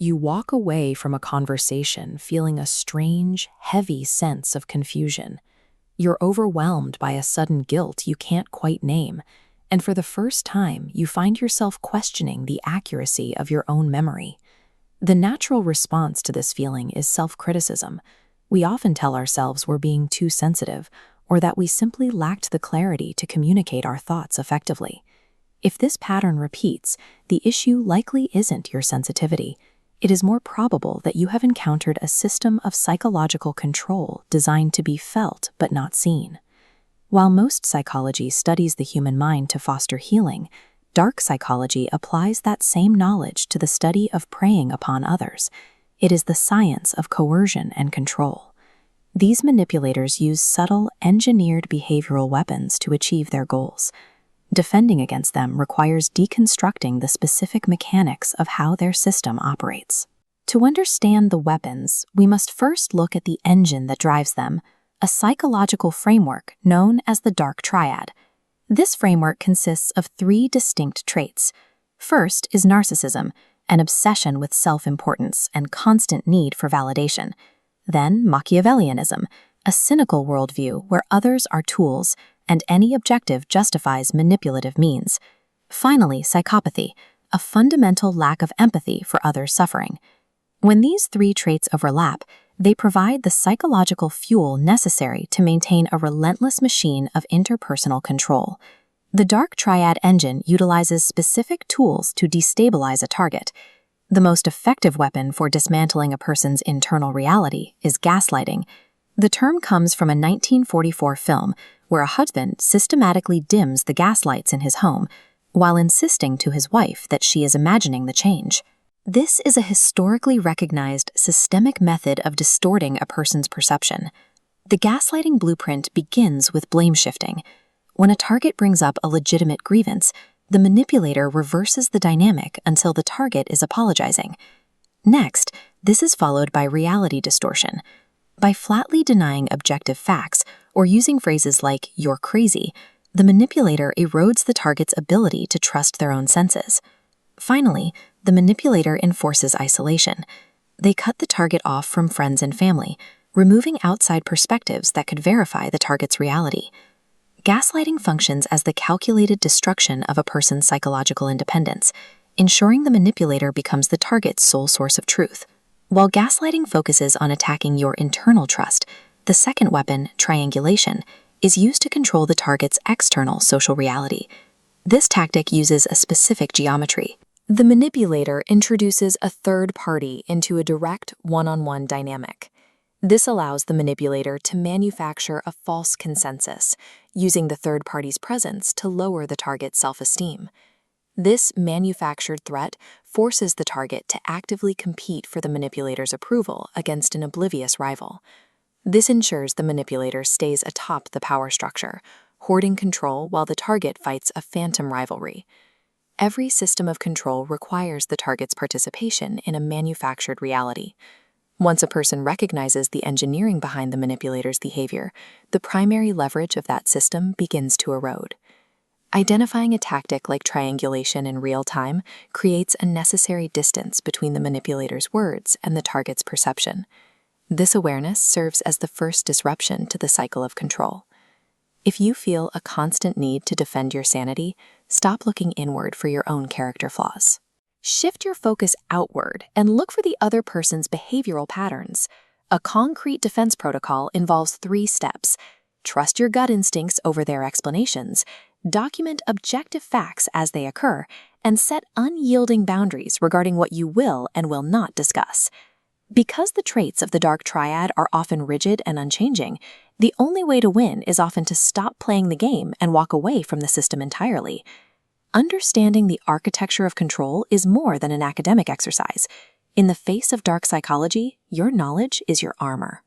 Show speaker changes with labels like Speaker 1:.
Speaker 1: You walk away from a conversation feeling a strange, heavy sense of confusion. You're overwhelmed by a sudden guilt you can't quite name, and for the first time, you find yourself questioning the accuracy of your own memory. The natural response to this feeling is self-criticism. We often tell ourselves we're being too sensitive, or that we simply lacked the clarity to communicate our thoughts effectively. If this pattern repeats, the issue likely isn't your sensitivity. It is more probable that you have encountered a system of psychological control designed to be felt but not seen. While most psychology studies the human mind to foster healing, dark psychology applies that same knowledge to the study of preying upon others. It is the science of coercion and control. These manipulators use subtle, engineered behavioral weapons to achieve their goals. Defending against them requires deconstructing the specific mechanics of how their system operates. To understand the weapons, we must first look at the engine that drives them, a psychological framework known as the Dark Triad. This framework consists of 3 distinct traits. First is narcissism, an obsession with self-importance and constant need for validation. Then Machiavellianism, a cynical worldview where others are tools and any objective justifies manipulative means. Finally, psychopathy, a fundamental lack of empathy for others' suffering. When these 3 traits overlap, they provide the psychological fuel necessary to maintain a relentless machine of interpersonal control. The Dark Triad engine utilizes specific tools to destabilize a target. The most effective weapon for dismantling a person's internal reality is gaslighting. The term comes from a 1944 film where a husband systematically dims the gaslights in his home while insisting to his wife that she is imagining the change. This is a historically recognized systemic method of distorting a person's perception. The gaslighting blueprint begins with blame shifting. When a target brings up a legitimate grievance, the manipulator reverses the dynamic until the target is apologizing. Next, this is followed by reality distortion. By flatly denying objective facts or using phrases like "you're crazy," the manipulator erodes the target's ability to trust their own senses. Finally, the manipulator enforces isolation. They cut the target off from friends and family, removing outside perspectives that could verify the target's reality. Gaslighting functions as the calculated destruction of a person's psychological independence, ensuring the manipulator becomes the target's sole source of truth. While gaslighting focuses on attacking your internal trust, the second weapon, triangulation, is used to control the target's external social reality. This tactic uses a specific geometry. The manipulator introduces a third party into a direct one-on-one dynamic. This allows the manipulator to manufacture a false consensus, using the third party's presence to lower the target's self-esteem. This manufactured threat forces the target to actively compete for the manipulator's approval against an oblivious rival. This ensures the manipulator stays atop the power structure, hoarding control while the target fights a phantom rivalry. Every system of control requires the target's participation in a manufactured reality. Once a person recognizes the engineering behind the manipulator's behavior, the primary leverage of that system begins to erode. Identifying a tactic like triangulation in real time creates a necessary distance between the manipulator's words and the target's perception. This awareness serves as the first disruption to the cycle of control. If you feel a constant need to defend your sanity, stop looking inward for your own character flaws. Shift your focus outward and look for the other person's behavioral patterns. A concrete defense protocol involves 3 steps. Trust your gut instincts over their explanations, document objective facts as they occur, and set unyielding boundaries regarding what you will and will not discuss. Because the traits of the Dark Triad are often rigid and unchanging, the only way to win is often to stop playing the game and walk away from the system entirely. Understanding the architecture of control is more than an academic exercise. In the face of dark psychology, your knowledge is your armor.